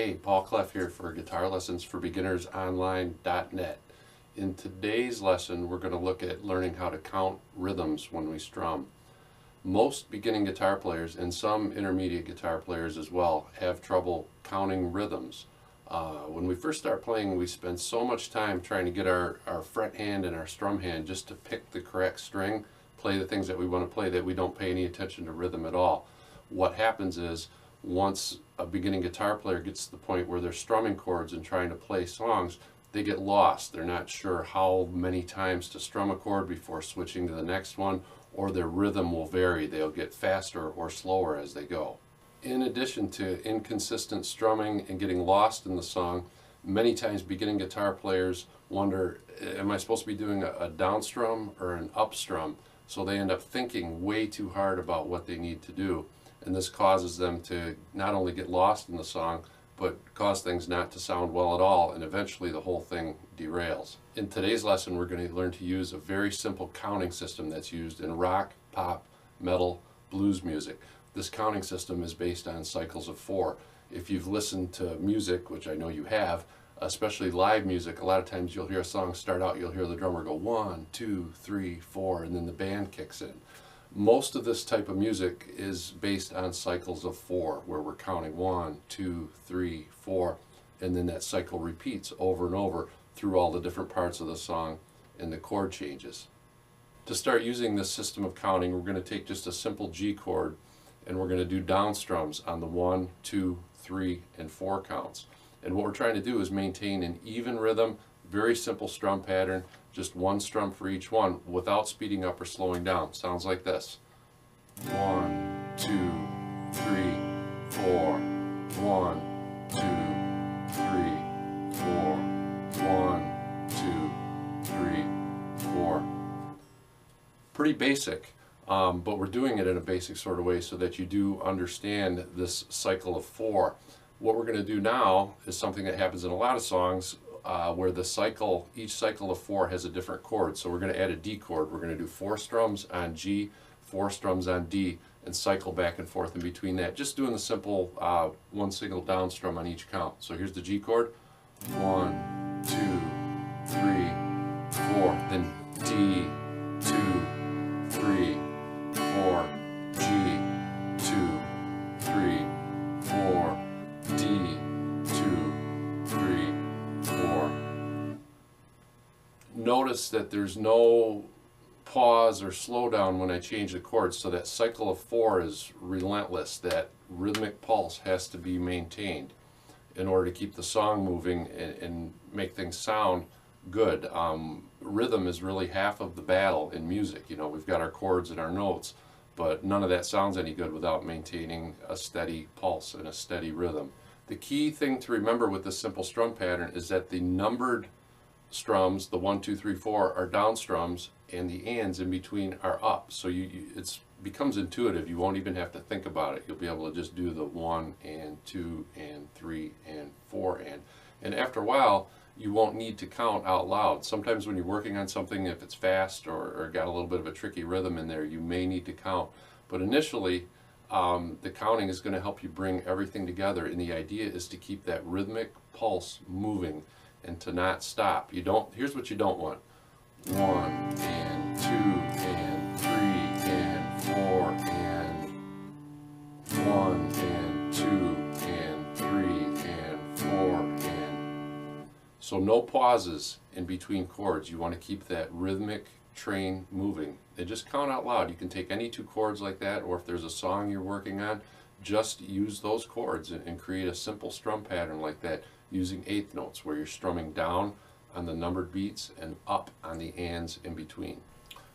Hey, Paul Cleff here for GuitarLessonsForBeginnersOnline.net. In today's lesson, we're going to look at learning how to count rhythms when we strum. Most beginning guitar players, and some intermediate guitar players as well, have trouble counting rhythms. When we first start playing, we spend so much time trying to get our fret hand and our strum hand just to pick the correct string, play the things that we want to play, that we don't pay any attention to rhythm at all. What happens is, once a beginning guitar player gets to the point where they're strumming chords and trying to play songs, they get lost. They're not sure how many times to strum a chord before switching to the next one, or their rhythm will vary. They'll get faster or slower as they go. In addition to inconsistent strumming and getting lost in the song, many times beginning guitar players wonder, am I supposed to be doing a down strum or an up strum? So they end up thinking way too hard about what they need to do. And this causes them to not only get lost in the song, but cause things not to sound well at all, and eventually the whole thing derails. In today's lesson, we're going to learn to use a very simple counting system that's used in rock, pop, metal, blues music. This counting system is based on cycles of 4. If you've listened to music, which I know you have, especially live music, a lot of times you'll hear a song start out, you'll hear the drummer go 1, 2, 3, 4, and then the band kicks in. Most of this type of music is based on cycles of 4, where we're counting 1, 2, 3, 4, and then that cycle repeats over and over through all the different parts of the song and the chord changes. To start using this system of counting, we're going to take just a simple G chord and we're going to do down strums on the 1, 2, 3, and 4 counts. And what we're trying to do is maintain an even rhythm, very simple strum pattern, just one strum for each one without speeding up or slowing down. Sounds like this. 1, 2, 3, 4. 1, 2, 3, 4. 1, 2, 3, 4. Pretty basic, but we're doing it in a basic sort of way so that you do understand this cycle of 4. What we're going to do now is something that happens in a lot of songs, where each cycle of 4 has a different chord. So we're going to add a D chord. We're going to do 4 strums on G, 4 strums on D, and cycle back and forth in between that. Just doing the simple one single down strum on each count. So here's the G chord. 1, 2, 3, 4. Then D, 2, 3, 4, G, 2, 3, 4, D, 2, 3, 4. Notice that there's no pause or slowdown when I change the chords, so that cycle of 4 is relentless. That rhythmic pulse has to be maintained in order to keep the song moving and make things sound good. Rhythm is really half of the battle in music. You know, we've got our chords and our notes, but none of that sounds any good without maintaining a steady pulse and a steady rhythm. The key thing to remember with this simple strum pattern is that the numbered strums, the 1, 2, 3, 4, are down strums, and the ands in between are up. So it becomes intuitive. You won't even have to think about it. You'll be able to just do the 1 and 2 and 3 and 4 and after a while you won't need to count out loud. Sometimes when you're working on something, if it's fast or got a little bit of a tricky rhythm in there, you may need to count. But initially, the counting is going to help you bring everything together, and the idea is to keep that rhythmic pulse moving and to not stop. Here's what you don't want. 1 and 2 and 3 and 4 and 1 and 2 and 3 and 4 and... So no pauses in between chords. You want to keep that rhythmic train moving. And just count out loud. You can take any 2 chords like that, or if there's a song you're working on, just use those chords and create a simple strum pattern like that using eighth notes, where you're strumming down on the numbered beats and up on the ands in between.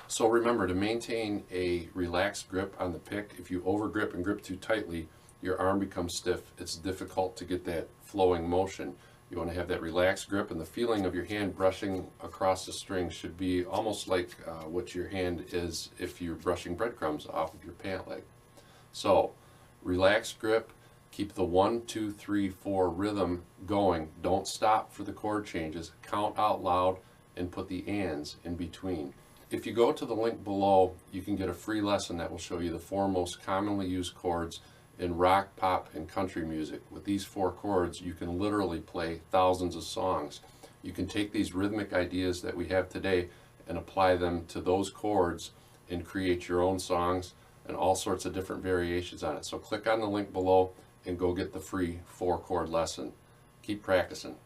So remember to maintain a relaxed grip on the pick. If you over grip and grip too tightly, your arm becomes stiff. It's difficult to get that flowing motion. You want to have that relaxed grip, and the feeling of your hand brushing across the string should be almost like what your hand is if you're brushing breadcrumbs off of your pant leg. So relaxed grip, keep the 1, 2, 3, 4 rhythm going. Don't stop for the chord changes. Count out loud and put the ands in between. If you go to the link below, you can get a free lesson that will show you the 4 most commonly used chords in rock, pop, and country music. With these 4 chords, you can literally play thousands of songs. You can take these rhythmic ideas that we have today and apply them to those chords and create your own songs and all sorts of different variations on it. So click on the link below and go get the free 4-chord lesson. Keep practicing.